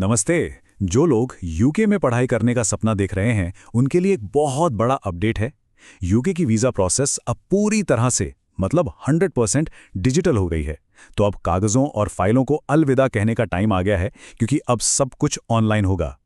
नमस्ते। जो लोग यूके में पढ़ाई करने का सपना देख रहे हैं, उनके लिए एक बहुत बड़ा अपडेट है। यूके की वीज़ा प्रोसेस अब पूरी तरह से 100% डिजिटल हो गई है। तो अब कागज़ों और फाइलों को अलविदा कहने का टाइम आ गया है, क्योंकि अब सब कुछ ऑनलाइन होगा।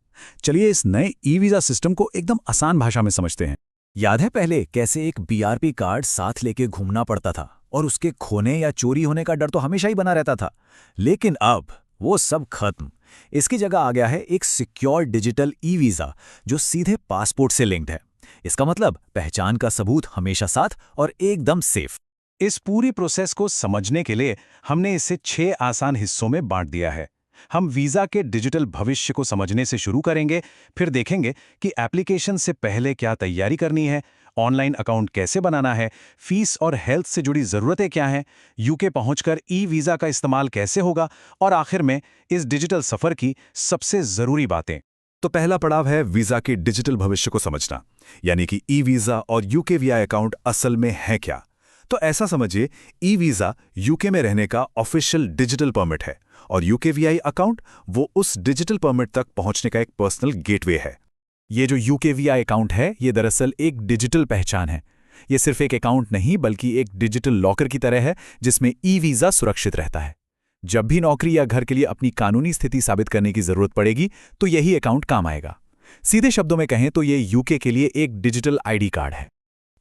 चलिए इस नए ई वीज़ा सिस्टम को एकदम आसान भाषा में समझते हैं। याद है पहले कैसे एक बीआरपी कार्ड साथ लेके घूमना पड़ता था और उसके खोने या चोरी होने का डर तो हमेशा ही बना रहता था। लेकिन अब वो सब खत्म। इसकी जगह आ गया है एक सिक्योर डिजिटल ई वीज़ा जो सीधे पासपोर्ट से लिंक्ड है। इसका मतलब पहचान का सबूत हमेशा साथ और एकदम सेफ। इस पूरी प्रोसेस को समझने के लिए हमने इसे 6 आसान हिस्सों में बांट दिया है। हम वीज़ा के डिजिटल भविष्य को समझने से शुरू करेंगे, फिर देखेंगे कि एप्लीकेशन से पहले क्या तैयारी करनी है, ऑनलाइन अकाउंट कैसे बनाना है, फीस और हेल्थ से जुड़ी ज़रूरतें क्या हैं, यूके पहुंचकर ई वीज़ा का इस्तेमाल कैसे होगा, और आखिर में इस डिजिटल सफ़र की सबसे ज़रूरी बातें। तो पहला पड़ाव है वीज़ा के डिजिटल भविष्य को समझना, यानी कि ई वीज़ा और यूकेवीआई अकाउंट असल में है क्या। तो ऐसा समझिए, ई वीज़ा यूके में रहने का ऑफिशियल डिजिटल परमिट है और यूकेवीआई अकाउंट वो उस डिजिटल परमिट तक पहुंचने का एक पर्सनल गेटवे है। ये जो यूकेवीआई अकाउंट है, ये दरअसल एक डिजिटल पहचान है। ये सिर्फ एक अकाउंट नहीं बल्कि एक डिजिटल लॉकर की तरह है जिसमें ई वीज़ा सुरक्षित रहता है। जब भी नौकरी या घर के लिए अपनी कानूनी स्थिति साबित करने की जरूरत पड़ेगी तो यही अकाउंट काम आएगा। सीधे शब्दों में कहें तो ये यूके के लिए एक डिजिटल आईडी कार्ड है।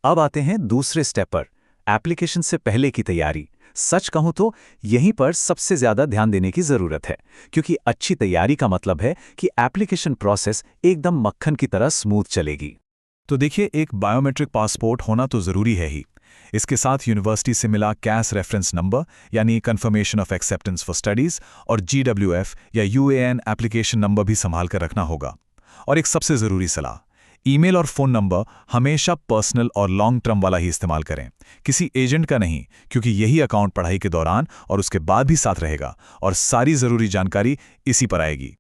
अब आते हैं दूसरे स्टेप पर, एप्लीकेशन से पहले की तैयारी। सच कहूं तो यहीं पर सबसे ज्यादा ध्यान देने की जरूरत है, क्योंकि अच्छी तैयारी का मतलब है कि एप्लीकेशन प्रोसेस एकदम मक्खन की तरह स्मूथ चलेगी। तो देखिए, एक बायोमेट्रिक पासपोर्ट होना तो ज़रूरी है ही। इसके साथ यूनिवर्सिटी से मिला कैस रेफरेंस नंबर यानी confirmation of acceptance for studies और GWF या यूएएन एप्लीकेशन नंबर भी संभाल कर रखना होगा। और एक सबसे ज़रूरी सलाह, ईमेल और फ़ोन नंबर हमेशा पर्सनल और लॉन्ग टर्म वाला ही इस्तेमाल करें, किसी एजेंट का नहीं, क्योंकि यही अकाउंट पढ़ाई के दौरान और उसके बाद भी साथ रहेगा और सारी ज़रूरी जानकारी इसी पर आएगी।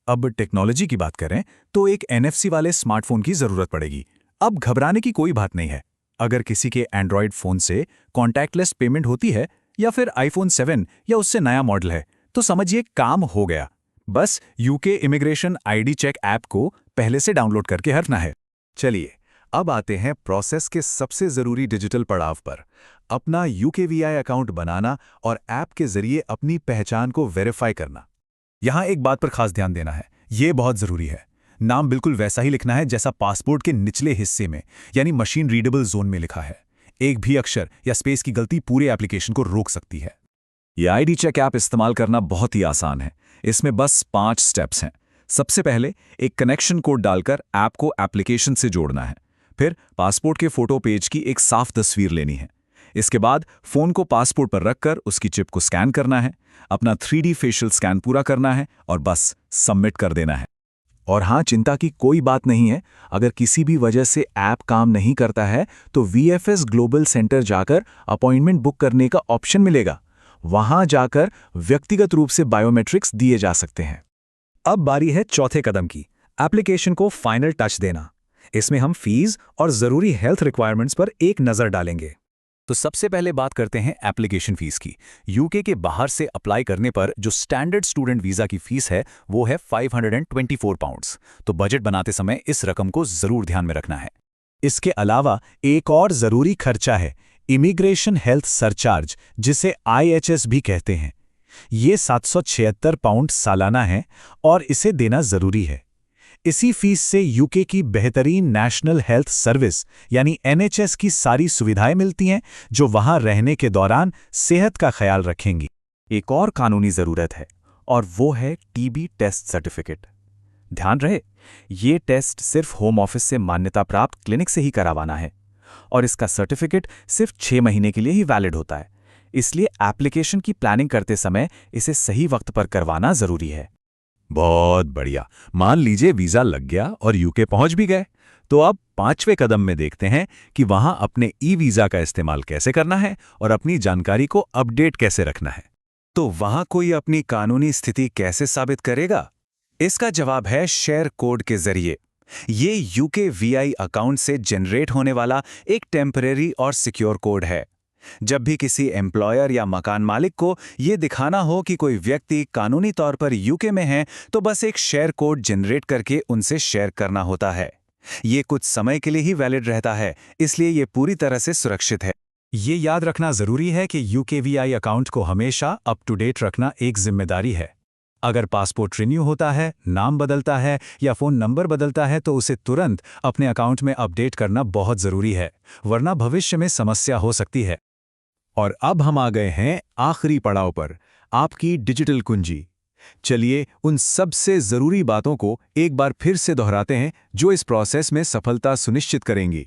अब टेक्नोलॉजी की बात करें तो एक NFC वाले स्मार्टफोन की ज़रूरत पड़ेगी। अब घबराने की कोई बात नहीं है। अगर किसी के एंड्रॉयड फ़ोन से कॉन्टैक्टलेस पेमेंट होती है या फिर iPhone 7 या उससे नया मॉडल है, तो समझिए काम हो गया। बस UK immigration ID check app को पहले से डाउनलोड करके रखना है। चलिए, अब आते हैं प्रोसेस के सबसे ज़रूरी डिजिटल पड़ाव पर, अपना यूकेवीआई अकाउंट बनाना और ऐप के ज़रिए अपनी पहचान को वेरीफाई करना। यहाँ एक बात पर खास ध्यान देना है, ये बहुत ज़रूरी है। नाम बिल्कुल वैसा ही लिखना है जैसा पासपोर्ट के निचले हिस्से में यानी मशीन रीडेबल जोन में लिखा है। एक भी अक्षर या स्पेस की गलती पूरे एप्लीकेशन को रोक सकती है। ये ID चेक ऐप इस्तेमाल करना बहुत ही आसान है। इसमें बस 5 स्टेप्स हैं। सबसे पहले एक कनेक्शन कोड डालकर ऐप को एप्लीकेशन से जोड़ना है। फिर पासपोर्ट के फोटो पेज की एक साफ तस्वीर लेनी है। इसके बाद फ़ोन को पासपोर्ट पर रखकर उसकी चिप को स्कैन करना है, अपना 3D फेशियल स्कैन पूरा करना है और बस सबमिट कर देना है। और हाँ, चिंता की कोई बात नहीं है। अगर किसी भी वजह से ऐप काम नहीं करता है तो VFS ग्लोबल सेंटर जाकर अपॉइंटमेंट बुक करने का ऑप्शन मिलेगा। वहां जाकर व्यक्तिगत रूप से बायोमेट्रिक्स दिए जा सकते हैं। अब बारी है चौथे कदम की, एप्लीकेशन को फाइनल टच देना। इसमें हम फीस और ज़रूरी हेल्थ रिक्वायरमेंट्स पर एक नज़र डालेंगे। तो सबसे पहले बात करते हैं एप्लीकेशन फीस की। यूके के बाहर से अप्लाई करने पर जो स्टैंडर्ड स्टूडेंट वीज़ा की फीस है वो है 524 पाउंड्स। तो बजट बनाते समय इस रकम को ज़रूर ध्यान में रखना है। इसके अलावा एक और ज़रूरी खर्चा है इमिग्रेशन हेल्थ सरचार्ज, जिसे IHS भी कहते हैं। ये 776 पाउंड सालाना है और इसे देना ज़रूरी है। इसी फीस से यूके की बेहतरीन नेशनल हेल्थ सर्विस यानी NHS की सारी सुविधाएं मिलती हैं, जो वहां रहने के दौरान सेहत का ख्याल रखेंगी। एक और कानूनी ज़रूरत है और वो है TB टेस्ट सर्टिफिकेट। ध्यान रहे, ये टेस्ट सिर्फ होम ऑफिस से मान्यता प्राप्त क्लिनिक से ही करवाना है और इसका सर्टिफिकेट सिर्फ 6 महीने के लिए ही वैलिड होता है। इसलिए एप्लीकेशन की प्लानिंग करते समय इसे सही वक्त पर करवाना ज़रूरी है। बहुत बढ़िया। मान लीजिए वीज़ा लग गया और यूके पहुंच भी गए, तो अब 5वें कदम में देखते हैं कि वहां अपने ई वीज़ा का इस्तेमाल कैसे करना है और अपनी जानकारी को अपडेट कैसे रखना है। तो वहां कोई अपनी कानूनी स्थिति कैसे साबित करेगा? इसका जवाब है शेयर कोड के जरिए। ये यूकेवीआई अकाउंट से जनरेट होने वाला एक टेम्परेरी और सिक्योर कोड है। जब भी किसी एम्प्लॉयर या मकान मालिक को ये दिखाना हो कि कोई व्यक्ति कानूनी तौर पर यूके में है, तो बस एक शेयर कोड जनरेट करके उनसे शेयर करना होता है। ये कुछ समय के लिए ही वैलिड रहता है, इसलिए ये पूरी तरह से सुरक्षित है। ये याद रखना जरूरी है कि यूकेवीआई अकाउंट को हमेशा अप टू डेट रखना एक जिम्मेदारी है। अगर पासपोर्ट रिन्यू होता है, नाम बदलता है या फ़ोन नंबर बदलता है तो उसे तुरंत अपने अकाउंट में अपडेट करना बहुत ज़रूरी है, वरना भविष्य में समस्या हो सकती है। और अब हम आ गए हैं आखिरी पड़ाव पर, आपकी डिजिटल कुंजी। चलिए उन सबसे ज़रूरी बातों को एक बार फिर से दोहराते हैं जो इस प्रोसेस में सफलता सुनिश्चित करेंगी।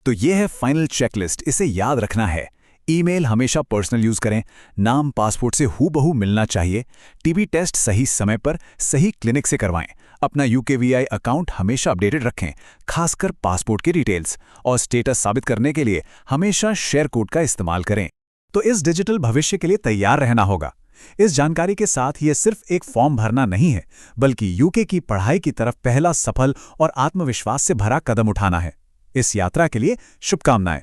तो ये है फाइनल चेकलिस्ट, इसे याद रखना है। ईमेल हमेशा पर्सनल यूज़ करें, नाम पासपोर्ट से हूबहू मिलना चाहिए, टीबी टेस्ट सही समय पर सही क्लिनिक से करवाएं, अपना यूकेवीआई अकाउंट हमेशा अपडेटेड रखें, खासकर पासपोर्ट की डिटेल्स, और स्टेटस साबित करने के लिए हमेशा शेयर कोड का इस्तेमाल करें। तो इस डिजिटल भविष्य के लिए तैयार रहना होगा। इस जानकारी के साथ ये सिर्फ एक फॉर्म भरना नहीं है, बल्कि यूके की पढ़ाई की तरफ पहला सफल और आत्मविश्वास से भरा कदम उठाना है। इस यात्रा के लिए शुभकामनाएं।